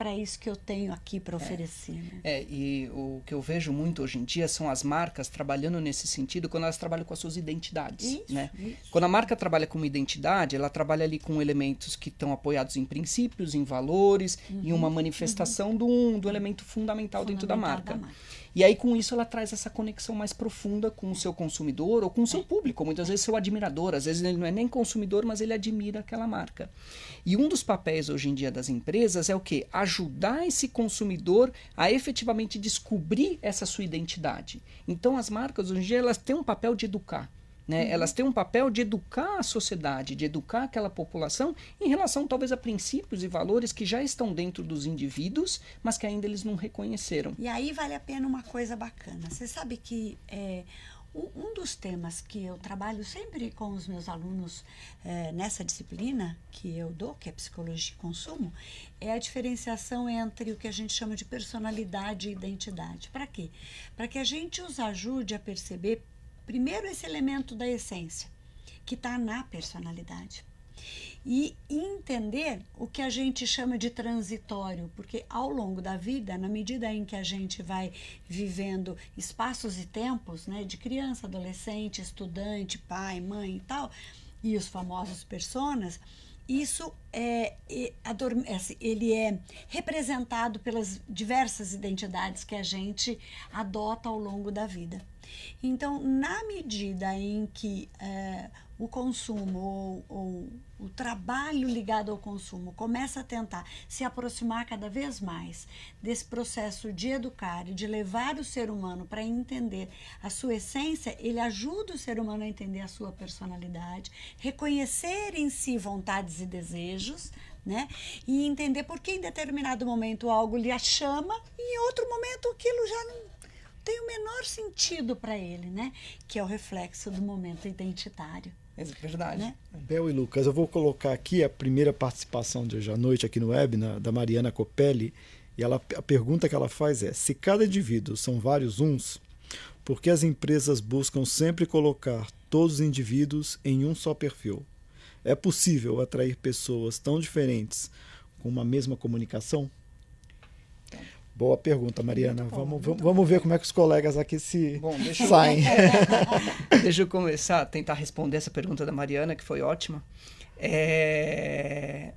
para isso que eu tenho aqui para oferecer. Né? E o que eu vejo muito hoje em dia são as marcas trabalhando nesse sentido quando elas trabalham com as suas identidades. Isso, né? isso. Quando a marca trabalha com uma identidade, ela trabalha ali com elementos que estão apoiados em princípios, em valores, em uma manifestação do elemento fundamental dentro da marca. E aí, com isso, ela traz essa conexão mais profunda com o seu consumidor ou com o seu público, muitas vezes seu admirador. Às vezes ele não é nem consumidor, mas ele admira aquela marca. E um dos papéis hoje em dia das empresas é o quê? Ajudar esse consumidor a efetivamente descobrir essa sua identidade. Então, as marcas hoje em dia elas têm um papel de educar. Né? Elas têm um papel de educar a sociedade, de educar aquela população em relação talvez a princípios e valores que já estão dentro dos indivíduos, mas que ainda eles não reconheceram. E aí vale a pena uma coisa bacana. Você sabe que um dos temas que eu trabalho sempre com os meus alunos nessa disciplina que eu dou, que é Psicologia e Consumo, é a diferenciação entre o que a gente chama de personalidade e identidade. Para quê? Para que a gente os ajude a perceber primeiro esse elemento da essência, que está na personalidade. E entender o que a gente chama de transitório, porque ao longo da vida, na medida em que a gente vai vivendo espaços e tempos, né, de criança, adolescente, estudante, pai, mãe e tal, e os famosos personas, isso ele é representado pelas diversas identidades que a gente adota ao longo da vida. Então, na medida em que o consumo ou o trabalho ligado ao consumo começa a tentar se aproximar cada vez mais desse processo de educar e de levar o ser humano para entender a sua essência, ele ajuda o ser humano a entender a sua personalidade, reconhecer em si vontades e desejos, né? E entender por que em determinado momento algo lhe chama e em outro momento aquilo já não tem o menor sentido para ele, né? Que é o reflexo do momento identitário. É verdade. Né? Bel e Lucas, eu vou colocar aqui a primeira participação de hoje à noite aqui no web, da Mariana Copelli, e a pergunta que ela faz é: se cada indivíduo são vários uns, por que as empresas buscam sempre colocar todos os indivíduos em um só perfil? É possível atrair pessoas tão diferentes com uma mesma comunicação? Boa pergunta, Mariana. Vamos ver como é que os colegas aqui saem. Deixa eu começar a tentar responder essa pergunta da Mariana, que foi ótima.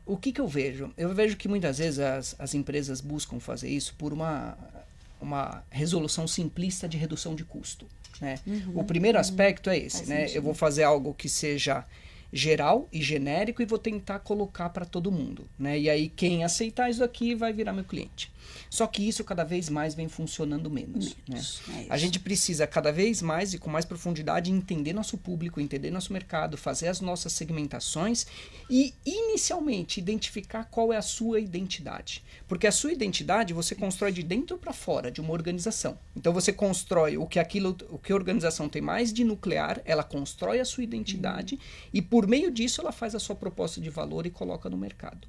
O que eu vejo? Eu vejo que muitas vezes as empresas buscam fazer isso por uma resolução simplista de redução de custo. Né? O primeiro aspecto é esse. Né? Eu vou fazer algo que seja geral e genérico e vou tentar colocar para todo mundo. Né? E aí quem aceitar isso aqui vai virar meu cliente. Só que isso cada vez mais vem funcionando menos. Né? A gente precisa cada vez mais e com mais profundidade entender nosso público, entender nosso mercado, fazer as nossas segmentações e inicialmente identificar qual é a sua identidade. Porque a sua identidade você constrói de dentro para fora de uma organização. Então você constrói o que a organização tem mais de nuclear, ela constrói a sua identidade e por meio disso ela faz a sua proposta de valor e coloca no mercado.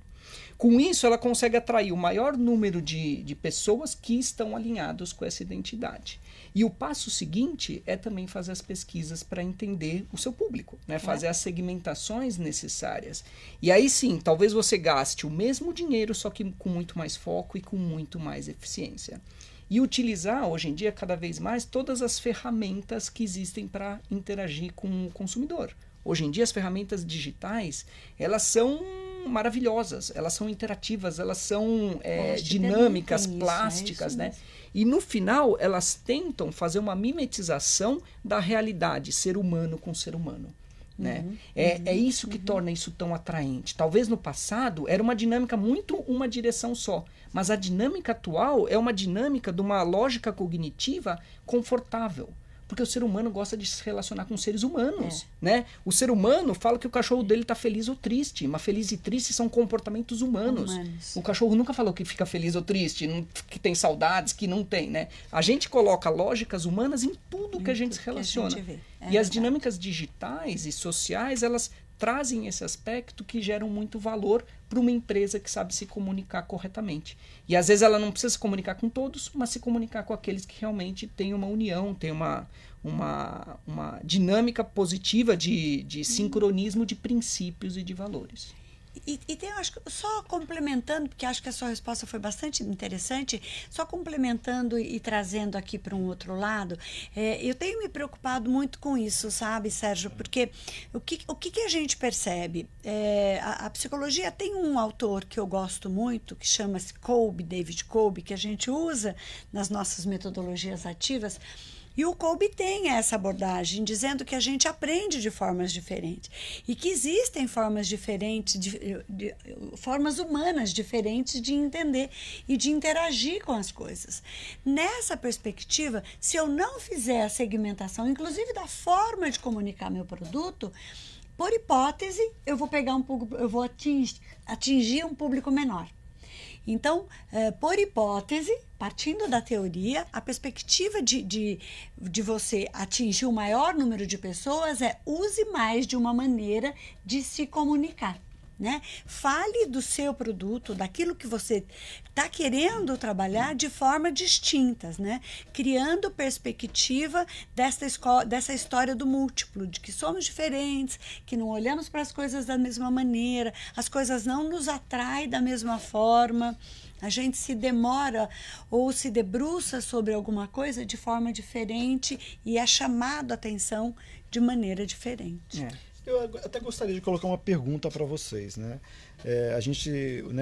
Com isso, ela consegue atrair o maior número de pessoas que estão alinhados com essa identidade. E o passo seguinte é também fazer as pesquisas para entender o seu público, né? Fazer as segmentações necessárias. E aí sim, talvez você gaste o mesmo dinheiro, só que com muito mais foco e com muito mais eficiência. E utilizar, hoje em dia, cada vez mais, todas as ferramentas que existem para interagir com o consumidor. Hoje em dia, as ferramentas digitais, elas são maravilhosas, elas são interativas, elas são dinâmicas, plásticas, né? E no final, elas tentam fazer uma mimetização da realidade, ser humano com ser humano. Né? É isso que torna isso tão atraente. Talvez no passado era uma dinâmica muito uma direção só, mas a dinâmica atual é uma dinâmica de uma lógica cognitiva confortável. Porque o ser humano gosta de se relacionar com seres humanos, né? O ser humano fala que o cachorro dele está feliz ou triste, mas feliz e triste são comportamentos humanos. O cachorro nunca falou que fica feliz ou triste, que tem saudades, que não tem, né? A gente coloca lógicas humanas em tudo que a gente se relaciona. E as dinâmicas digitais e sociais, elas trazem esse aspecto que geram muito valor para uma empresa que sabe se comunicar corretamente. E às vezes ela não precisa se comunicar com todos, mas se comunicar com aqueles que realmente têm uma união, têm uma dinâmica positiva de sincronismo de princípios e de valores. E tem, acho que, só complementando, porque acho que a sua resposta foi bastante interessante, só complementando e trazendo aqui para um outro lado, eu tenho me preocupado muito com isso, sabe, Sérgio? Porque o que a gente percebe? A psicologia tem um autor que eu gosto muito, que chama-se David Kolbe, que a gente usa nas nossas metodologias ativas. E o Kolbe tem essa abordagem, dizendo que a gente aprende de formas diferentes e que existem formas diferentes, formas humanas diferentes de entender e de interagir com as coisas. Nessa perspectiva, se eu não fizer a segmentação, inclusive da forma de comunicar meu produto, por hipótese, eu vou atingir um público menor. Então, por hipótese, partindo da teoria, a perspectiva de você atingir o maior número de pessoas use mais de uma maneira de se comunicar. Né? Fale do seu produto, daquilo que você está querendo trabalhar de forma distintas, né? Criando perspectiva dessa história do múltiplo, de que somos diferentes, que não olhamos para as coisas da mesma maneira, as coisas não nos atraem da mesma forma, a gente se demora ou se debruça sobre alguma coisa de forma diferente e é chamado a atenção de maneira diferente. Eu até gostaria de colocar uma pergunta para vocês, né?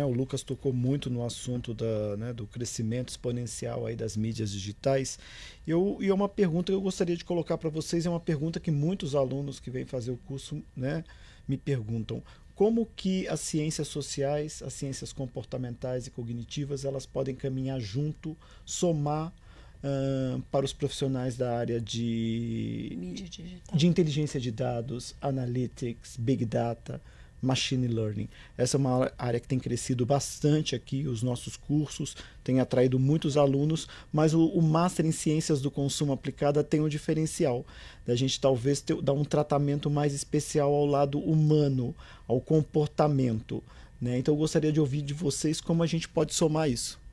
O Lucas tocou muito no assunto do crescimento exponencial aí das mídias digitais. E é uma pergunta que eu gostaria de colocar para vocês, é uma pergunta que muitos alunos que vêm fazer o curso, né, me perguntam. Como que as ciências sociais, as ciências comportamentais e cognitivas, elas podem caminhar junto, somar para os profissionais da área de inteligência de dados, analytics, big data, machine learning. Essa é uma área que tem crescido bastante aqui, os nossos cursos têm atraído muitos alunos, mas o Master em Ciências do Consumo Aplicada tem um diferencial, da gente talvez dar um tratamento mais especial ao lado humano, ao comportamento, né? Então eu gostaria de ouvir de vocês como a gente pode somar isso.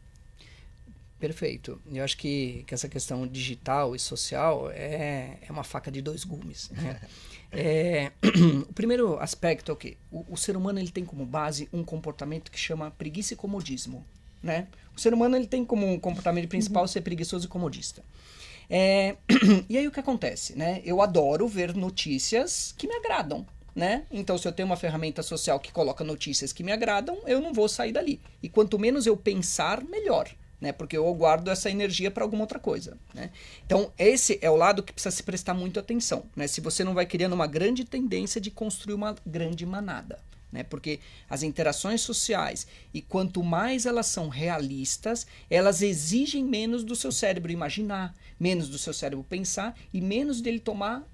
Perfeito. Eu acho que essa questão digital e social é uma faca de dois gumes. Né? O primeiro aspecto é o quê? O ser humano ele tem como base um comportamento que chama preguiça e comodismo. Né? O ser humano ele tem como um comportamento principal ser preguiçoso e comodista. E aí o que acontece? Né? Eu adoro ver notícias que me agradam. Né? Então, se eu tenho uma ferramenta social que coloca notícias que me agradam, eu não vou sair dali. E quanto menos eu pensar, melhor. Né? Porque eu guardo essa energia para alguma outra coisa. Né? Então, esse é o lado que precisa se prestar muito atenção. Né? Se você não vai criando uma grande tendência de construir uma grande manada. Né? Porque as interações sociais, e quanto mais elas são realistas, elas exigem menos do seu cérebro imaginar, menos do seu cérebro pensar e menos dele tomar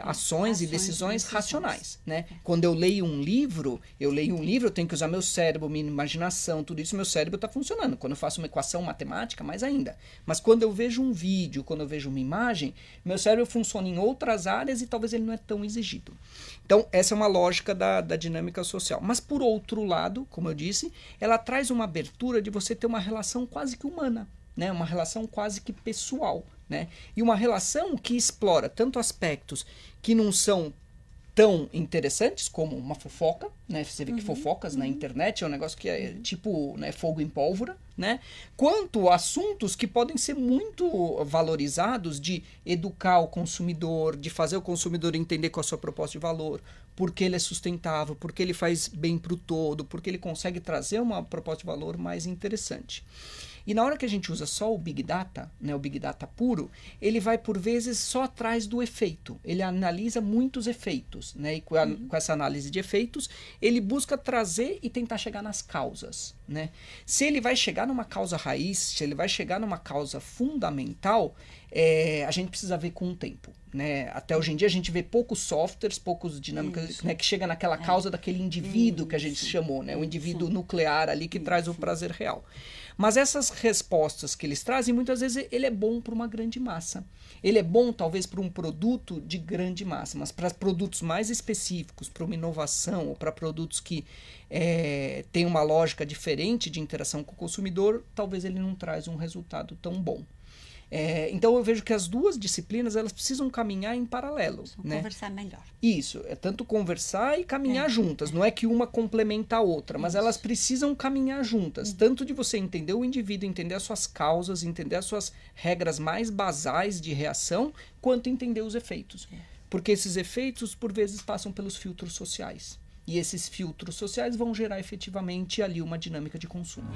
ações e decisões racionais. Né? Quando eu leio um livro, eu tenho que usar meu cérebro, minha imaginação, tudo isso, meu cérebro está funcionando. Quando eu faço uma equação matemática, mais ainda. Mas quando eu vejo um vídeo, quando eu vejo uma imagem, meu cérebro funciona em outras áreas e talvez ele não é tão exigido. Então, essa é uma lógica da dinâmica social. Mas, por outro lado, como eu disse, ela traz uma abertura de você ter uma relação quase que humana, né? Uma relação quase que pessoal. Né? E uma relação que explora tanto aspectos que não são tão interessantes como uma fofoca, né? Você vê que fofocas na internet é um negócio que é tipo, né, fogo em pólvora, né? Quanto assuntos que podem ser muito valorizados de educar o consumidor, de fazer o consumidor entender qual é a sua proposta de valor, porque ele é sustentável, porque ele faz bem para o todo, porque ele consegue trazer uma proposta de valor mais interessante. E na hora que a gente usa só o Big Data, né, o Big Data puro, ele vai por vezes só atrás do efeito. Ele analisa muitos efeitos, né, e com essa análise de efeitos, ele busca trazer e tentar chegar nas causas. Né? Se ele vai chegar numa causa raiz, se ele vai chegar numa causa fundamental, a gente precisa ver com o tempo. Né? Até hoje em dia a gente vê poucos softwares, poucos dinâmicas, né, que chega naquela causa daquele indivíduo que a gente chamou, né? O indivíduo nuclear ali que traz o prazer real. Mas essas respostas que eles trazem, muitas vezes ele é bom para uma grande massa. Ele é bom talvez para um produto de grande massa, mas para produtos mais específicos, para uma inovação ou para produtos que têm uma lógica diferente de interação com o consumidor, talvez ele não traz um resultado tão bom. Então eu vejo que as duas disciplinas elas precisam caminhar em paralelo. Né? Conversar melhor. Isso, é tanto conversar e caminhar juntas. Não é que uma complementa a outra, mas elas precisam caminhar juntas. Tanto de você entender o indivíduo, entender as suas causas, entender as suas regras mais basais de reação, quanto entender os efeitos. Porque esses efeitos, por vezes, passam pelos filtros sociais. E esses filtros sociais vão gerar efetivamente ali uma dinâmica de consumo.